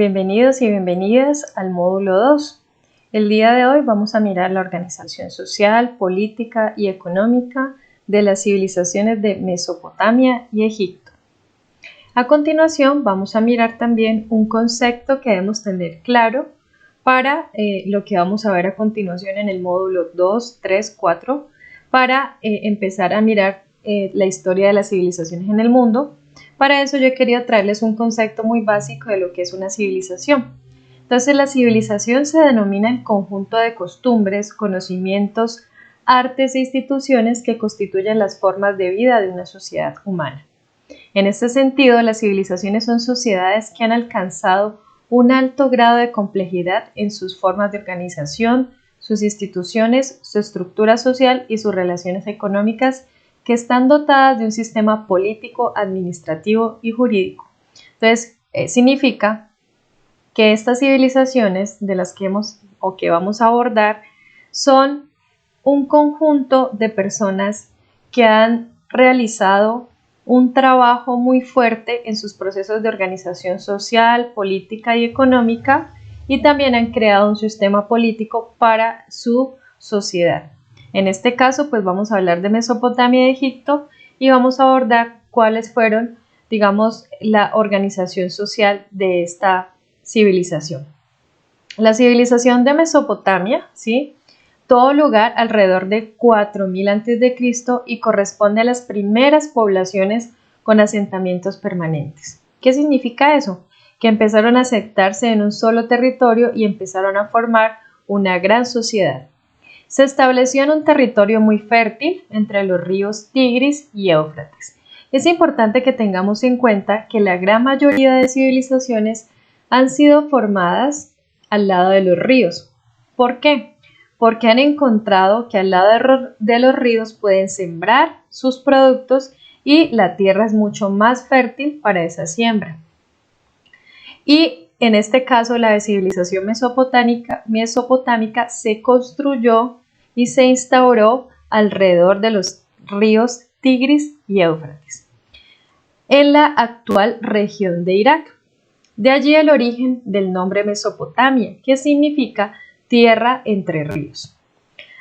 Bienvenidos y bienvenidas al módulo 2. El día de hoy vamos a mirar la organización social, política y económica de las civilizaciones de Mesopotamia y Egipto. A continuación vamos a mirar también un concepto que debemos tener claro para lo que vamos a ver a continuación en el módulo 2, 3, 4, para empezar a mirar la historia de las civilizaciones en el mundo. Para eso yo he querido traerles un concepto muy básico de lo que es una civilización. Entonces, la civilización se denomina el conjunto de costumbres, conocimientos, artes e instituciones que constituyen las formas de vida de una sociedad humana. En este sentido, las civilizaciones son sociedades que han alcanzado un alto grado de complejidad en sus formas de organización, sus instituciones, su estructura social y sus relaciones económicas, que están dotadas de un sistema político, administrativo y jurídico. Entonces, significa que estas civilizaciones de las que vamos a abordar son un conjunto de personas que han realizado un trabajo muy fuerte en sus procesos de organización social, política y económica, y también han creado un sistema político para su sociedad. En este caso, pues vamos a hablar de Mesopotamia y de Egipto y vamos a abordar cuáles fueron, digamos, la organización social de esta civilización. La civilización de Mesopotamia, ¿sí?, tuvo lugar alrededor de 4000 a.C. y corresponde a las primeras poblaciones con asentamientos permanentes. ¿Qué significa eso? Que empezaron a asentarse en un solo territorio y empezaron a formar una gran sociedad. Se estableció en un territorio muy fértil entre los ríos Tigris y Éufrates. Es importante que tengamos en cuenta que la gran mayoría de civilizaciones han sido formadas al lado de los ríos. ¿Por qué? Porque han encontrado que al lado de los ríos pueden sembrar sus productos y la tierra es mucho más fértil para esa siembra. Y en este caso, la civilización mesopotámica se construyó y se instauró alrededor de los ríos Tigris y Éufrates, en la actual región de Irak. De allí el origen del nombre Mesopotamia, que significa tierra entre ríos.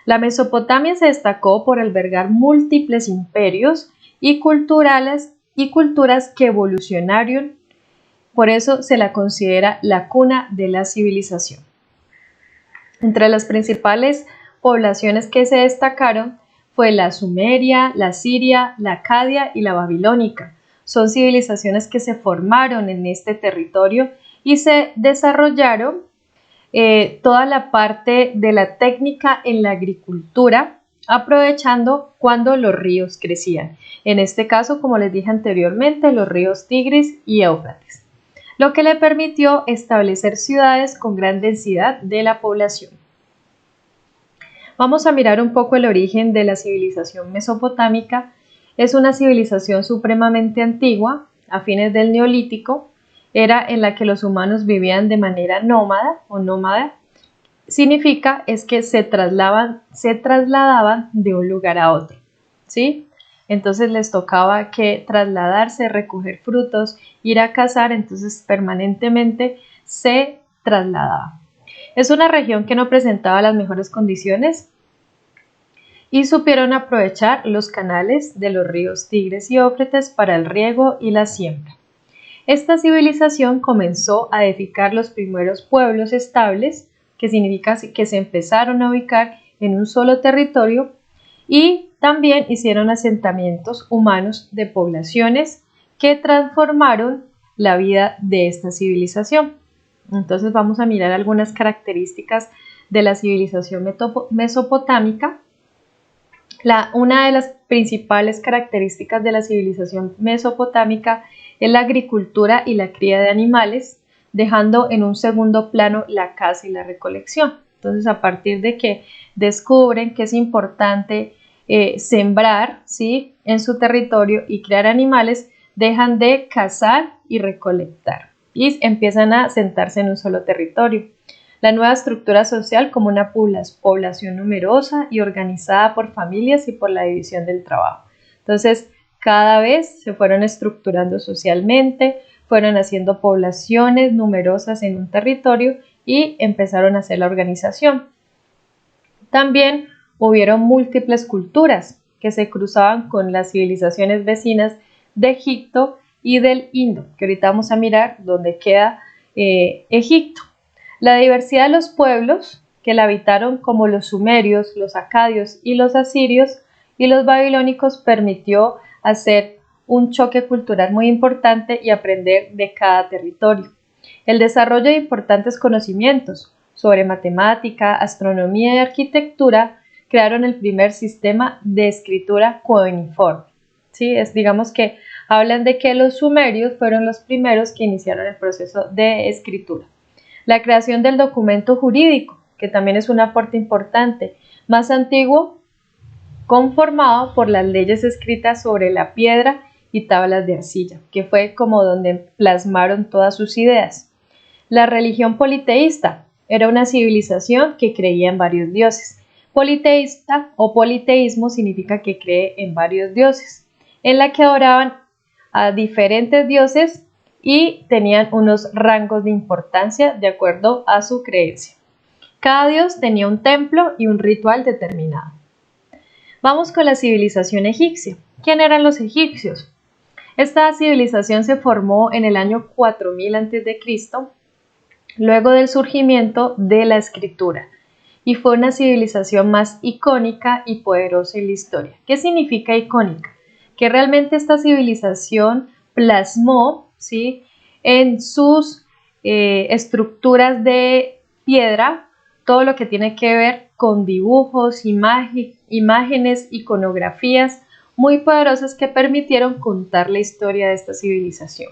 La Mesopotamia se destacó por albergar múltiples imperios y culturas que evolucionaron. Por eso se la considera la cuna de la civilización. Entre las principales poblaciones que se destacaron fue la Sumeria, la Siria, la Acadia y la Babilónica. Son civilizaciones que se formaron en este territorio y se desarrollaron toda la parte de la técnica en la agricultura, aprovechando cuando los ríos crecían. En este caso, como les dije anteriormente, los ríos Tigris y Éufrates, lo que le permitió establecer ciudades con gran densidad de la población. Vamos a mirar un poco el origen de la civilización mesopotámica. Es una civilización supremamente antigua, a fines del Neolítico, era en la que los humanos vivían de manera nómada. Significa es que se trasladaban de un lugar a otro, ¿sí? Entonces les tocaba que trasladarse, recoger frutos, ir a cazar, entonces permanentemente se trasladaban. Es una región que no presentaba las mejores condiciones y supieron aprovechar los canales de los ríos Tigris y Éufrates para el riego y la siembra. Esta civilización comenzó a edificar los primeros pueblos estables, que significa que se empezaron a ubicar en un solo territorio, y también hicieron asentamientos humanos de poblaciones que transformaron la vida de esta civilización. Entonces vamos a mirar algunas características de la civilización mesopotámica. Una de las principales características de la civilización mesopotámica es la agricultura y la cría de animales, dejando en un segundo plano la caza y la recolección. Entonces, a partir de que descubren que es importante sembrar, ¿sí?, en su territorio y criar animales, dejan de cazar y recolectar y empiezan a sentarse en un solo territorio. La nueva estructura social como una población numerosa y organizada por familias y por la división del trabajo. Entonces, cada vez se fueron estructurando socialmente, fueron haciendo poblaciones numerosas en un territorio y empezaron a hacer la organización. También hubieron múltiples culturas que se cruzaban con las civilizaciones vecinas de Egipto y del Indo, que ahorita vamos a mirar dónde queda Egipto. La diversidad de los pueblos que la habitaron, como los sumerios, los acadios y los asirios y los babilónicos, permitió hacer un choque cultural muy importante y aprender de cada territorio. El desarrollo de importantes conocimientos sobre matemática, astronomía y arquitectura crearon el primer sistema de escritura cuneiforme. ¿Sí? Digamos que hablan de que los sumerios fueron los primeros que iniciaron el proceso de escritura. La creación del documento jurídico, que también es un aporte importante, más antiguo, conformado por las leyes escritas sobre la piedra y tablas de arcilla, que fue como donde plasmaron todas sus ideas. La religión politeísta era una civilización que creía en varios dioses. Politeísta o politeísmo significa que cree en varios dioses, en la que adoraban a diferentes dioses y tenían unos rangos de importancia de acuerdo a su creencia. Cada dios tenía un templo y un ritual determinado. Vamos con la civilización egipcia. ¿Quién eran los egipcios? Esta civilización se formó en el año 4000 a.C., luego del surgimiento de la escritura, y fue una civilización más icónica y poderosa en la historia. ¿Qué significa icónica? Que realmente esta civilización plasmó, ¿sí?, en sus estructuras de piedra todo lo que tiene que ver con dibujos, imágenes, iconografías muy poderosas que permitieron contar la historia de esta civilización.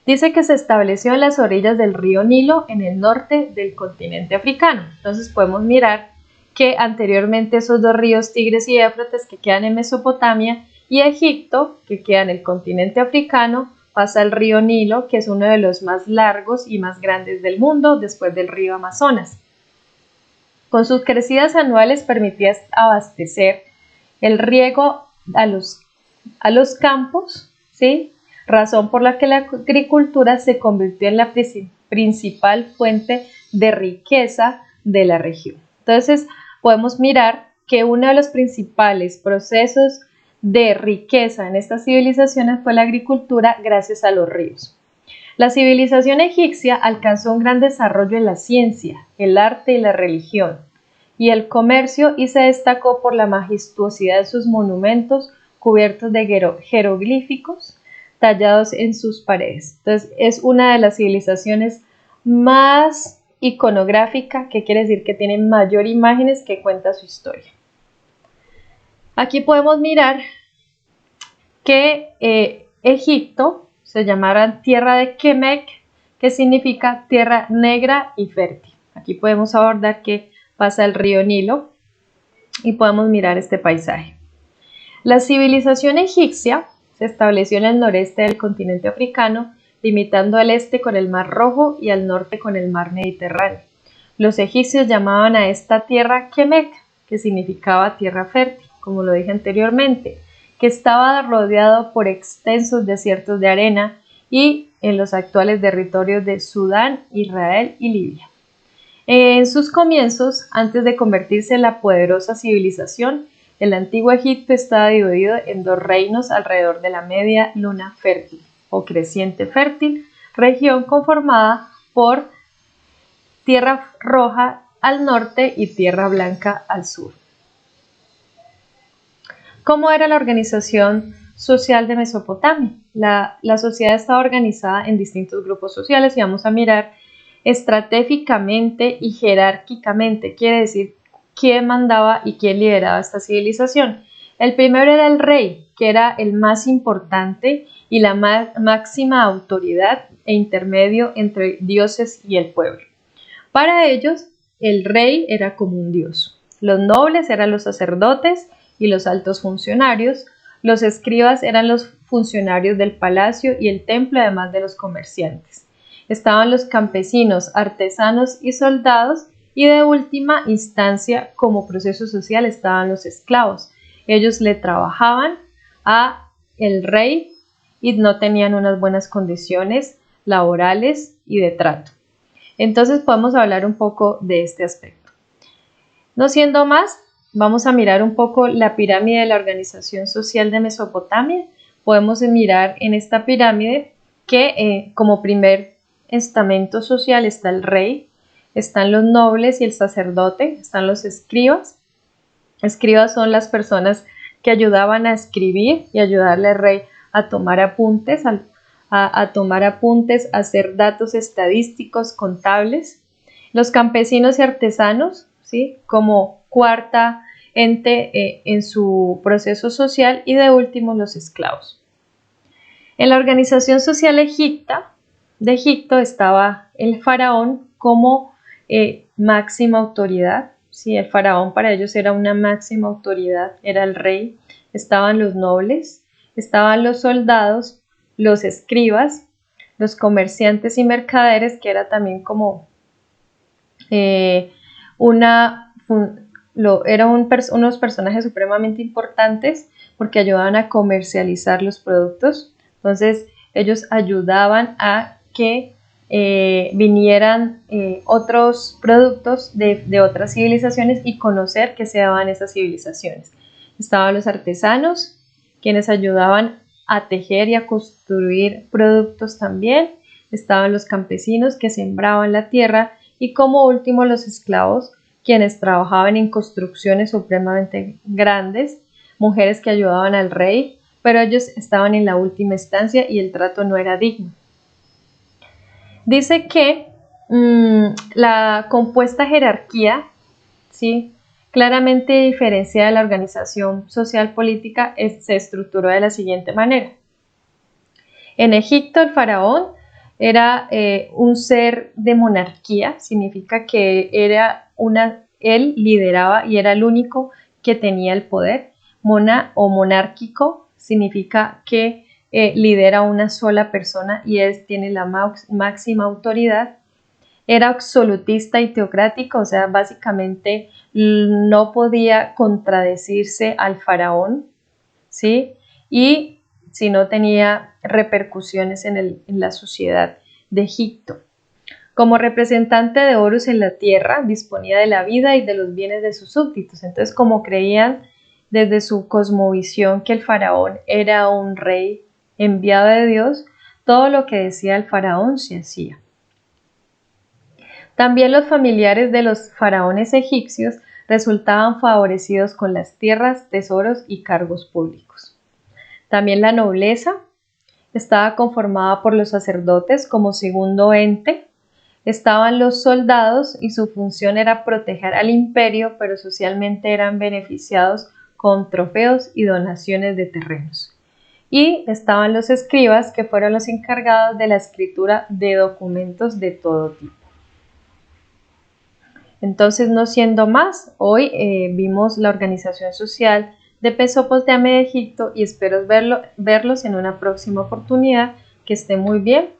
Dice que se estableció en las orillas del río Nilo en el norte del continente africano. Entonces podemos mirar que anteriormente esos dos ríos, Tigres y Éufrates, que quedan en Mesopotamia, y Egipto, que queda en el continente africano, pasa el río Nilo, que es uno de los más largos y más grandes del mundo, después del río Amazonas. Con sus crecidas anuales permitía abastecer el riego a los campos, ¿sí?, razón por la que la agricultura se convirtió en la principal fuente de riqueza de la región. Entonces, podemos mirar que uno de los principales procesos de riqueza en estas civilizaciones fue la agricultura gracias a los ríos. La civilización egipcia alcanzó un gran desarrollo en la ciencia, el arte y la religión, y el comercio, y se destacó por la majestuosidad de sus monumentos cubiertos de jeroglíficos tallados en sus paredes. Entonces, es una de las civilizaciones más iconográfica, que quiere decir que tiene mayor imágenes que cuenta su historia. Aquí podemos mirar que Egipto se llamaba tierra de Kemek, que significa tierra negra y fértil. Aquí podemos abordar que pasa el río Nilo y podemos mirar este paisaje. La civilización egipcia se estableció en el noreste del continente africano, limitando al este con el Mar Rojo y al norte con el Mar Mediterráneo. Los egipcios llamaban a esta tierra Kemek, que significaba tierra fértil, como lo dije anteriormente, que estaba rodeado por extensos desiertos de arena y en los actuales territorios de Sudán, Israel y Libia. En sus comienzos, antes de convertirse en la poderosa civilización, el antiguo Egipto estaba dividido en dos reinos alrededor de la media luna fértil o creciente fértil, región conformada por Tierra Roja al norte y Tierra Blanca al sur. ¿Cómo era la organización social de Mesopotamia? La sociedad estaba organizada en distintos grupos sociales y vamos a mirar estratégicamente y jerárquicamente, quiere decir quién mandaba y quién lideraba esta civilización. El primero era el rey, que era el más importante y la máxima autoridad e intermedio entre dioses y el pueblo. Para ellos, el rey era como un dios. Los nobles eran los sacerdotes y los altos funcionarios. Los escribas eran los funcionarios del palacio y el templo, además de los comerciantes. Estaban los campesinos, artesanos y soldados, y de última instancia, como proceso social, estaban los esclavos. Ellos le trabajaban a el rey y no tenían unas buenas condiciones laborales y de trato. Entonces podemos hablar un poco de este aspecto. No siendo más, vamos a mirar un poco la pirámide de la organización social de Mesopotamia. Podemos mirar en esta pirámide que como primer estamento social está el rey, están los nobles y el sacerdote, están los escribas. Escribas son las personas que ayudaban a escribir y ayudarle al rey a tomar apuntes, a hacer datos estadísticos, contables. Los campesinos y artesanos, ¿sí? Como cuarta ente en su proceso social, y de último los esclavos. En la organización social de Egipto estaba el faraón como máxima autoridad. Sí, el faraón para ellos era una máxima autoridad, era el rey. Estaban los nobles, estaban los soldados, los escribas, los comerciantes y mercaderes, que era también como unos personajes supremamente importantes porque ayudaban a comercializar los productos. Entonces ellos ayudaban a que vinieran otros productos de otras civilizaciones y conocer qué se daban esas civilizaciones. Estaban los artesanos, quienes ayudaban a tejer y a construir productos también. Estaban los campesinos que sembraban la tierra, y como último los esclavos, quienes trabajaban en construcciones supremamente grandes, mujeres que ayudaban al rey, pero ellos estaban en la última instancia y el trato no era digno. Dice que la compuesta jerarquía, ¿sí?, claramente diferenciada de la organización social política, se estructuró de la siguiente manera. En Egipto el faraón era un ser de monarquía, significa que él lideraba y era el único que tenía el poder. Monárquico significa que lidera una sola persona y él tiene la máxima autoridad. Era absolutista y teocrático, o sea, básicamente no podía contradecirse al faraón, ¿sí? Y si no tenía repercusiones en la sociedad de Egipto. Como representante de Horus en la tierra, disponía de la vida y de los bienes de sus súbditos. Entonces, como creían desde su cosmovisión que el faraón era un rey enviado de Dios, todo lo que decía el faraón se hacía. También los familiares de los faraones egipcios resultaban favorecidos con las tierras, tesoros y cargos públicos. También la nobleza estaba conformada por los sacerdotes como segundo ente. Estaban los soldados y su función era proteger al imperio, pero socialmente eran beneficiados con trofeos y donaciones de terrenos. Y estaban los escribas, que fueron los encargados de la escritura de documentos de todo tipo. Entonces, no siendo más, hoy vimos la organización social de Mesopotamia de Egipto y espero verlos en una próxima oportunidad. Que esté muy bien.